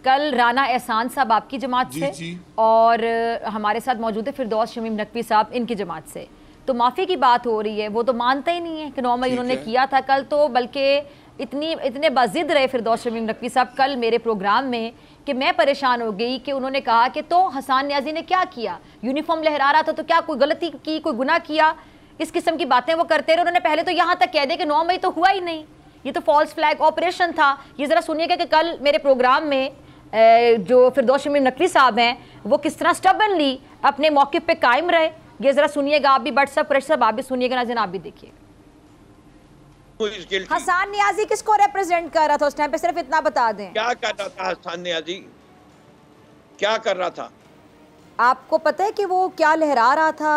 कल राना एहसान साहब आपकी जमात से जी। और हमारे साथ मौजूद है फिरदौस शमीम नकवी साहब इनकी जमात से। तो माफ़ी की बात हो रही है, वो तो मानते ही नहीं है कि 9 मई उन्होंने किया था कल, तो बल्कि इतने बाजिद रहे फिरदौस शमीम नकवी साहब कल मेरे प्रोग्राम में कि मैं परेशान हो गई कि उन्होंने कहा कि तो हसन न्याजी ने क्या किया, यूनिफॉर्म लहरा रहा था तो क्या कोई गलती की, कोई गुनाह किया, इस किस्म की बातें वो करते रहे। उन्होंने पहले तो यहाँ तक कह दिया कि 9 मई तो हुआ ही नहीं, ये तो फॉल्स फ्लैग ऑपरेशन था। ये ज़रा सुनिएगा कि कल मेरे प्रोग्राम में जो फिरदौस शमीम नकवी साहब हैं वो किस तरह स्टबनली अपने मौक़िफ़ पे कायम रहे। ये ज़रा सुनिएगा आप भी, बट सब कुरैशी साहब आप भी सुनिएगा, नाज़रीन आप भी देखिए। हसन न्याजी किसको रिप्रेजेंट कर रहा था उस टाइम पे, सिर्फ इतना बता दें। क्या कर रहा था हसन न्याजी, क्या कर रहा था? आपको पता है कि वो क्या लहरा रहा था?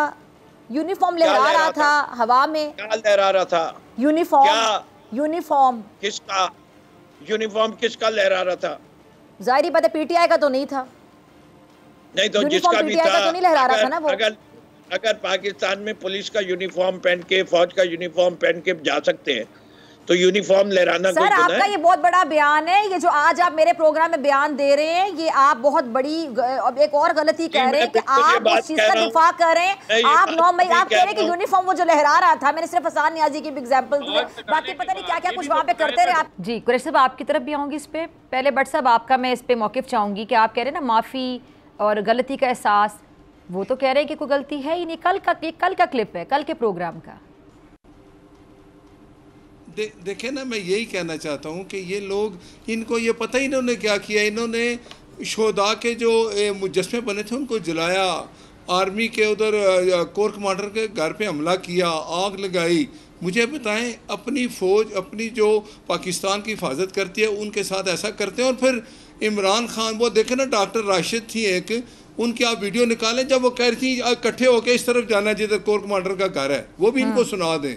यूनिफॉर्म लहरा रहा था हवा में। क्या लहरा रहा था? यूनिफॉर्म किसका? यूनिफॉर्म किसका लहरा रहा था? जाहिर बात है पीटीआई का तो नहीं था। नहीं तो जिसका भी था, तो नहीं लहरा रहा था ना वो। अगर पाकिस्तान में पुलिस का यूनिफॉर्म पहन के, फौज का यूनिफॉर्म पहन के जा सकते हैं तो यूनिफॉर्म लहराना कोई गुनाह है? सर आपका ये बहुत बड़ा बयान है, ये जो आज आप मेरे प्रोग्राम में बयान दे रहे हैं, ये आप बहुत बड़ी एक और गलती कह रहे हैं कि आप उस चीज का दिफा कर रहे हैं। आप 9 मई आप कह रहे हैं कि यूनिफॉर्म वो जो लहरा रहा था, मैंने सिर्फ हसन न्याजी की एग्जांपल दी है, बाकी पता नहीं क्या क्या कुछ वहाँ पे करते रहे आप। जी कुरैशी साहब आपकी तरफ भी आऊंगी इस पे। पहले बट साहब आपका मैं इस पे मौक़िफ़ चाहूंगी कि आप कह रहे हैं ना माफ़ी और गलती का एहसास, वो तो कह रहे हैं कि कोई गलती है ही नहीं। कल का क्लिप है, कल के प्रोग्राम का। देखे ना, मैं यही कहना चाहता हूँ कि ये लोग, इनको ये पता ही इन्होंने क्या किया। इन्होंने शोधा के जो मुजस्मे बने थे उनको जलाया, आर्मी के उधर कोर कमांडर के घर पे हमला किया, आग लगाई। मुझे बताएं, अपनी फ़ौज, अपनी जो पाकिस्तान की हिफाजत करती है उनके साथ ऐसा करते हैं। और फिर इमरान खान, वो देखे ना, डॉक्टर राशिद थी एक, उनकी आप वीडियो निकालें जब वो कह रही थी इकट्ठे होकर इस तरफ जाना जिधर कोर कमांडर का घर है, वो भी इनको सुना दें।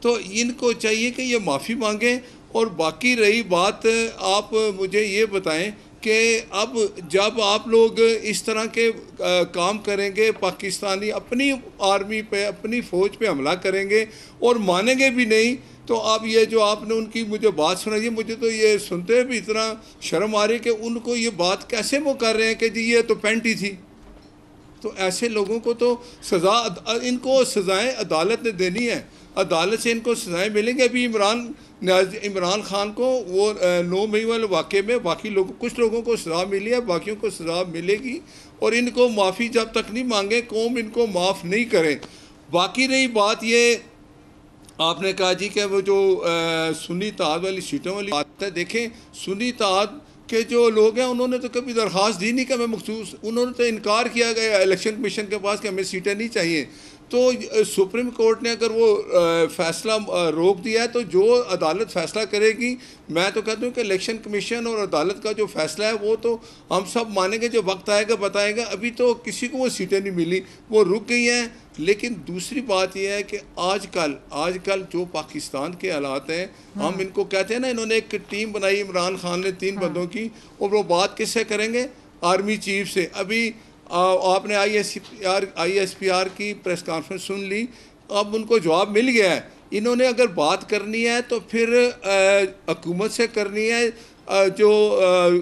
तो इनको चाहिए कि ये माफ़ी मांगें। और बाकी रही बात, आप मुझे ये बताएं कि अब जब आप लोग इस तरह के काम करेंगे, पाकिस्तानी अपनी आर्मी पे, अपनी फ़ौज पे हमला करेंगे और मानेंगे भी नहीं, तो आप ये जो आपने उनकी मुझे बात सुनाई, मुझे तो ये सुनते हुए भी इतना शर्म आ रही कि उनको ये बात कैसे वो कर रहे हैं कि जी ये तो पेंट ही थी। तो ऐसे लोगों को तो सज़ा, इनको सज़ाएँ अदालत ने देनी है, अदालत से इनको सज़ाएँ मिलेंगी। अभी इमरान खान को वो 9 मई वाले वाक़े में बाकी कुछ लोगों को सज़ा मिली है, बाकियों को सज़ा मिलेगी। और इनको माफ़ी जब तक नहीं मांगे, कौम इनको माफ़ नहीं करे। बाकी रही बात ये, आपने कहा जी कि वो जो सुन्नी इत्तेहाद वाली सीटों वाली बात है, देखें सुन्नी इत्तेहाद के जो लोग हैं उन्होंने तो कभी दरख्वास्त दी नहीं कि हमें मखसूस, उन्होंने तो इनकार किया गया इलेक्शन कमीशन के पास कि हमें सीटें नहीं चाहिए। तो सुप्रीम कोर्ट ने अगर वो फ़ैसला रोक दिया है तो जो अदालत फ़ैसला करेगी, मैं तो कहता हूँ कि इलेक्शन कमीशन और अदालत का जो फ़ैसला है वो तो हम सब मानेंगे, जो वक्त आएगा बताएगा। अभी तो किसी को वो सीटें नहीं मिली, वो रुक गई हैं। लेकिन दूसरी बात यह है कि आजकल जो पाकिस्तान के हालात हैं, हम इनको कहते हैं ना, इन्होंने एक टीम बनाई इमरान खान ने 3 बंदों की, और वो बात किससे करेंगे? आर्मी चीफ से। अभी आपने ISPR की प्रेस कॉन्फ्रेंस सुन ली, अब उनको जवाब मिल गया है। इन्होंने अगर बात करनी है तो फिर हुकूमत से करनी है, जो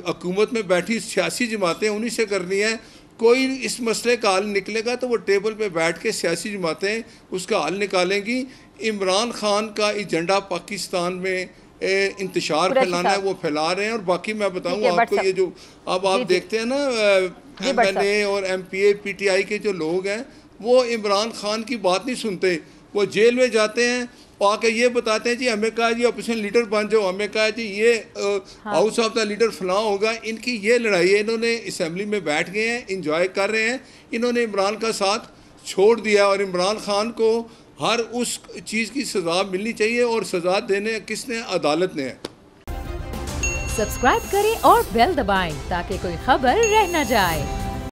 हुकूमत में बैठी सियासी जमातें उन्हीं से करनी है। कोई इस मसले का हल निकलेगा तो वो टेबल पे बैठ के सियासी जमातें उसका हल निकालेंगी। इमरान खान का एजेंडा पाकिस्तान में इंतशार फैलाना है, वो फैला रहे हैं। और बाकी मैं बताऊँ आपको, ये जो अब आप देखते हैं ना MNA और MPA PTI के जो लोग हैं, वो इमरान खान की बात नहीं सुनते। वो जेल में जाते हैं, आके ये बताते हैं जी हमें कहा जी अपोजिशन लीडर बन जाओ, हमें कहा जी ये हाउस ऑफ द लीडर फलां होगा। इनकी ये लड़ाई है, इन्होंने असम्बली में बैठ गए हैं, इंजॉय कर रहे हैं। इन्होंने इमरान का साथ छोड़ दिया और इमरान खान को हर उस चीज़ की सज़ा मिलनी चाहिए, और सज़ा देने किसने? अदालत ने है। सब्सक्राइब करें और बेल दबाएं ताकि कोई खबर रह न जाए।